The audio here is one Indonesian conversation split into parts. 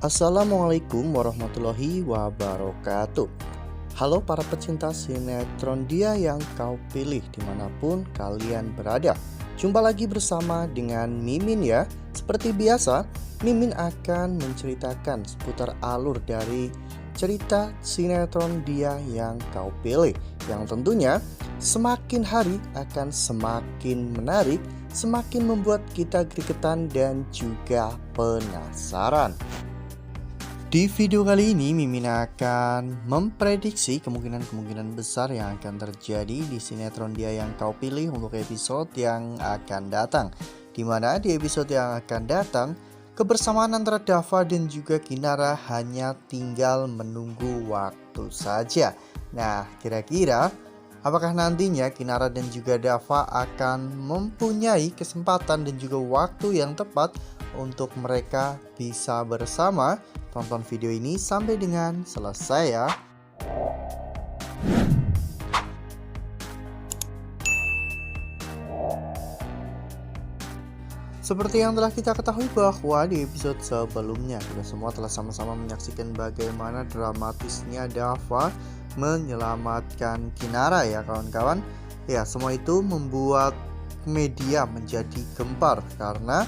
Assalamualaikum warahmatullahi wabarakatuh. Halo para pecinta sinetron Dia Yang Kau Pilih dimanapun kalian berada. Jumpa lagi bersama dengan Mimin ya. Seperti biasa, Mimin akan menceritakan seputar alur dari cerita sinetron Dia Yang Kau Pilih, yang tentunya semakin hari akan semakin menarik, semakin membuat kita gregetan dan juga penasaran. Di video kali ini Mimin akan memprediksi kemungkinan-kemungkinan besar yang akan terjadi di sinetron Dia Yang Kau Pilih untuk episode yang akan datang. Dimana di episode yang akan datang, kebersamaan antara Dava dan juga Kinara hanya tinggal menunggu waktu saja. Nah, kira-kira apakah nantinya Kinara dan juga Dava akan mempunyai kesempatan dan juga waktu yang tepat untuk mereka bisa bersama? Tonton video ini sampai dengan selesai ya. Seperti yang telah kita ketahui bahwa di episode sebelumnya kita semua telah sama-sama menyaksikan bagaimana dramatisnya Dava menyelamatkan Kinara ya kawan-kawan. Ya, semua itu membuat media menjadi gempar karena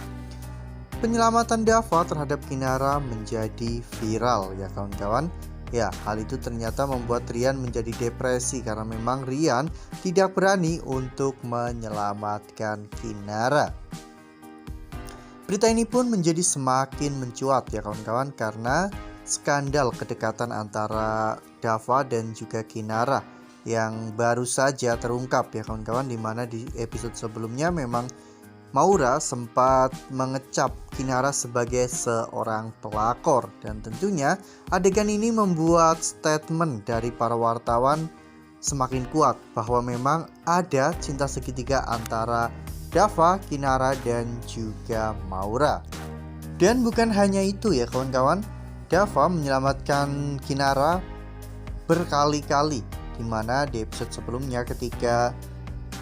penyelamatan Dava terhadap Kinara menjadi viral ya kawan-kawan. Ya, hal itu ternyata membuat Rian menjadi depresi karena memang Rian tidak berani untuk menyelamatkan Kinara. Berita ini pun menjadi semakin mencuat ya kawan-kawan karena skandal kedekatan antara Dava dan juga Kinara yang baru saja terungkap ya kawan-kawan, dimana di episode sebelumnya memang Maura sempat mengecap Kinara sebagai seorang pelakor, dan tentunya adegan ini membuat statement dari para wartawan semakin kuat bahwa memang ada cinta segitiga antara Dava, Kinara, dan juga Maura. Dan bukan hanya itu ya kawan-kawan, Dava menyelamatkan Kinara berkali-kali, dimana di episode sebelumnya ketika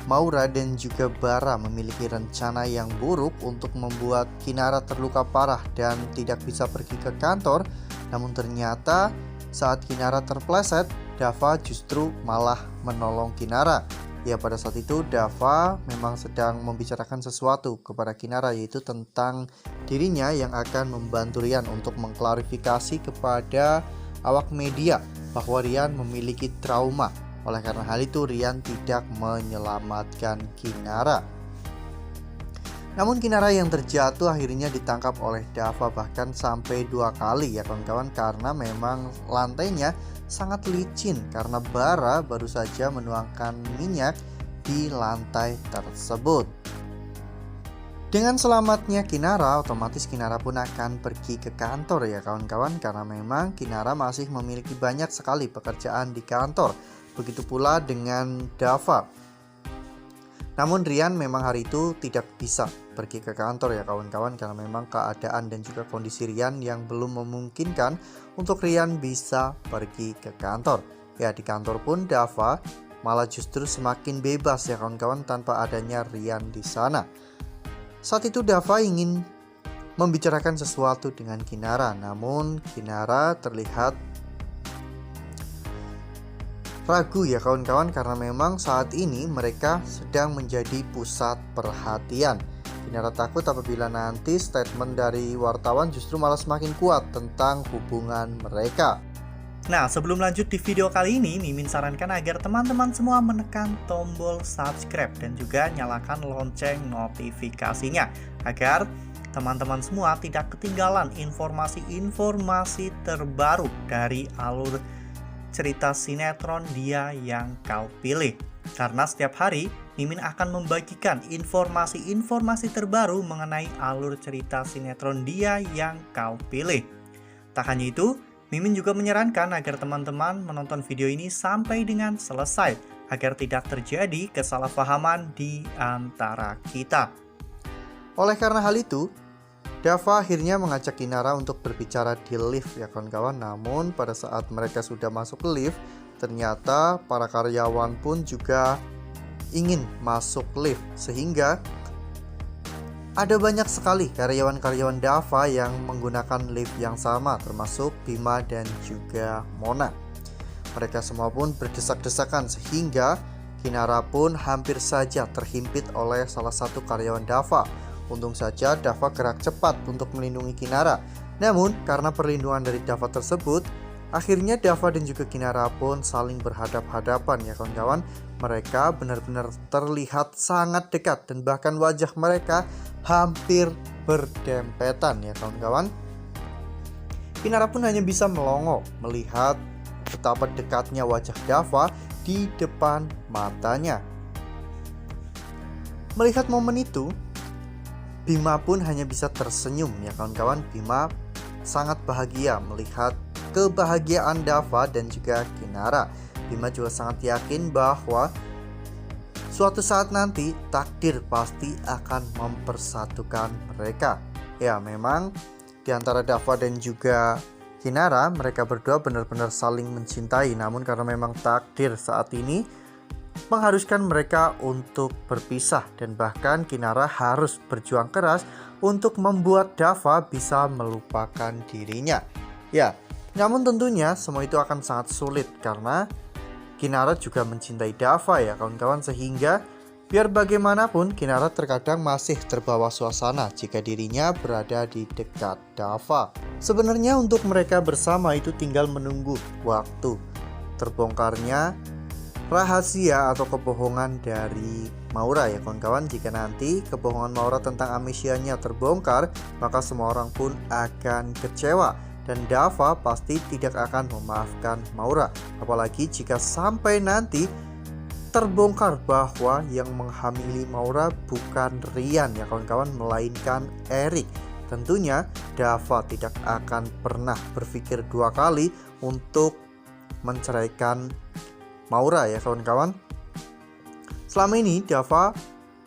Maura dan juga Bara memiliki rencana yang buruk untuk membuat Kinara terluka parah dan tidak bisa pergi ke kantor. Namun ternyata saat Kinara terpleset, Dava justru malah menolong Kinara. Ya, pada saat itu Dava memang sedang membicarakan sesuatu kepada Kinara, yaitu tentang dirinya yang akan membantu Rian untuk mengklarifikasi kepada awak media bahwa Rian memiliki trauma. Oleh karena hal itu Rian tidak menyelamatkan Kinara. Namun Kinara yang terjatuh akhirnya ditangkap oleh Dava bahkan sampai 2 kali ya kawan-kawan, karena memang lantainya sangat licin karena Bara baru saja menuangkan minyak di lantai tersebut. Dengan selamatnya Kinara, otomatis Kinara pun akan pergi ke kantor ya kawan-kawan, karena memang Kinara masih memiliki banyak sekali pekerjaan di kantor. Begitu pula dengan Dava. Namun Rian memang hari itu tidak bisa pergi ke kantor ya kawan-kawan, karena memang keadaan dan juga kondisi Rian yang belum memungkinkan untuk Rian bisa pergi ke kantor. Ya, di kantor pun Dava malah justru semakin bebas ya kawan-kawan tanpa adanya Rian di sana. Saat itu Dava ingin membicarakan sesuatu dengan Kinara, namun Kinara terlihat ragu ya kawan-kawan, karena memang saat ini mereka sedang menjadi pusat perhatian. Kinara takut apabila nanti statement dari wartawan justru malah semakin kuat tentang hubungan mereka. Nah, sebelum lanjut di video kali ini, Mimin sarankan agar teman-teman semua menekan tombol subscribe dan juga nyalakan lonceng notifikasinya agar teman-teman semua tidak ketinggalan informasi-informasi terbaru dari alur cerita sinetron Dia Yang Kau Pilih. Karena setiap hari Mimin akan membagikan informasi-informasi terbaru mengenai alur cerita sinetron Dia Yang Kau Pilih. Tak hanya itu, Mimin juga menyarankan agar teman-teman menonton video ini sampai dengan selesai agar tidak terjadi kesalahpahaman di antara kita. Oleh karena hal itu, Dava akhirnya mengajak Kinara untuk berbicara di lift ya kawan-kawan. Namun pada saat mereka sudah masuk ke lift, ternyata para karyawan pun juga ingin masuk lift, sehingga Ada banyak sekali karyawan-karyawan Dava yang menggunakan lift yang sama, termasuk Bima dan juga Mona. Mereka semua pun berdesak-desakan sehingga Kinara pun hampir saja terhimpit oleh salah satu karyawan Dava. Untung saja Dava gerak cepat untuk melindungi Kinara. Namun karena perlindungan dari Dava tersebut, akhirnya Dava dan juga Kinara pun saling berhadap-hadapan ya kawan-kawan. Mereka benar-benar terlihat sangat dekat dan bahkan wajah mereka hampir berdempetan ya kawan-kawan. Kinara pun hanya bisa melongo melihat betapa dekatnya wajah Dava di depan matanya. Melihat momen itu, Bima pun hanya bisa tersenyum ya kawan-kawan. Bima sangat bahagia melihat kebahagiaan Dava dan juga Kinara. Bima juga sangat yakin bahwa suatu saat nanti takdir pasti akan mempersatukan mereka. Ya memang di antara Dava dan juga Kinara, mereka berdua benar-benar saling mencintai. Namun karena memang takdir saat ini mengharuskan mereka untuk berpisah, dan bahkan Kinara harus berjuang keras untuk membuat Dava bisa melupakan dirinya. Ya, namun tentunya semua itu akan sangat sulit karena Kinara juga mencintai Dava ya kawan-kawan, sehingga biar bagaimanapun Kinara terkadang masih terbawa suasana jika dirinya berada di dekat Dava. Sebenarnya untuk mereka bersama itu tinggal menunggu waktu terbongkarnya rahasia atau kebohongan dari Maura ya kawan-kawan. Jika nanti kebohongan Maura tentang amnesianya terbongkar, maka semua orang pun akan kecewa dan Dava pasti tidak akan memaafkan Maura. Apalagi jika sampai nanti terbongkar bahwa yang menghamili Maura bukan Rian ya kawan-kawan, melainkan Erik. Tentunya Dava tidak akan pernah berpikir dua kali untuk menceraikan Maura ya kawan-kawan. Selama ini Dava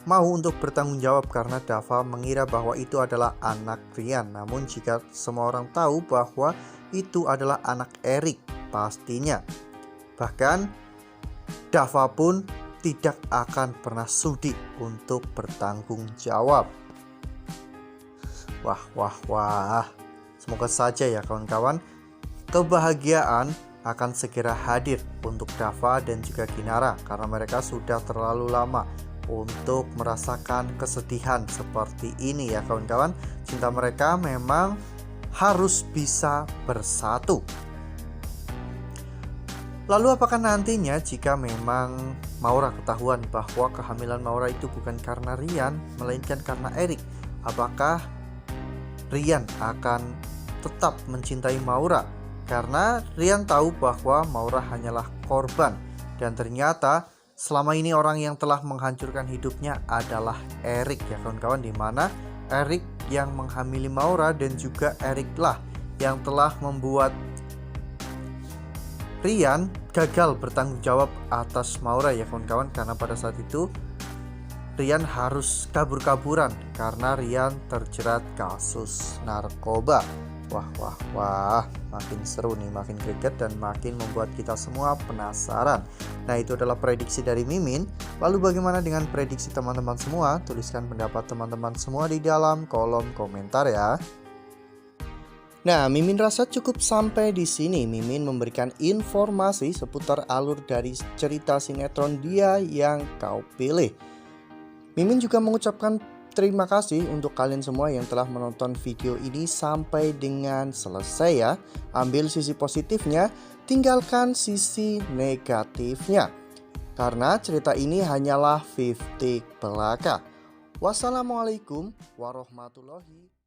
mau untuk bertanggung jawab karena Dava mengira bahwa itu adalah anak Rian. Namun jika semua orang tahu bahwa itu adalah anak Erik, pastinya bahkan Dava pun tidak akan pernah sudi untuk bertanggung jawab. Wah. Semoga saja ya kawan-kawan, kebahagiaan akan segera hadir untuk Dava dan juga Kinara, karena mereka sudah terlalu lama untuk merasakan kesedihan seperti ini ya kawan-kawan. Cinta mereka memang harus bisa bersatu. Lalu apakah nantinya jika memang Maura ketahuan bahwa kehamilan Maura itu bukan karena Rian, melainkan karena Erik? Apakah Rian akan tetap mencintai Maura? Karena Rian tahu bahwa Maura hanyalah korban, dan ternyata selama ini orang yang telah menghancurkan hidupnya adalah Erik ya kawan-kawan, dimana Erik yang menghamili Maura dan juga Eriklah yang telah membuat Rian gagal bertanggung jawab atas Maura ya kawan-kawan. Karena pada saat itu Rian harus kabur-kaburan karena Rian terjerat kasus narkoba. Wah, makin seru nih, makin greget dan makin membuat kita semua penasaran. Nah, itu adalah prediksi dari Mimin. Lalu bagaimana dengan prediksi teman-teman semua? Tuliskan pendapat teman-teman semua di dalam kolom komentar ya. Nah, Mimin rasa cukup sampai di sini. Mimin memberikan informasi seputar alur dari cerita sinetron Dia Yang Kau Pilih. Mimin juga mengucapkan terima kasih untuk kalian semua yang telah menonton video ini sampai dengan selesai ya. Ambil sisi positifnya, tinggalkan sisi negatifnya. Karena cerita ini hanyalah 50 belaka. Wassalamualaikum warahmatullahi wabarakatuh.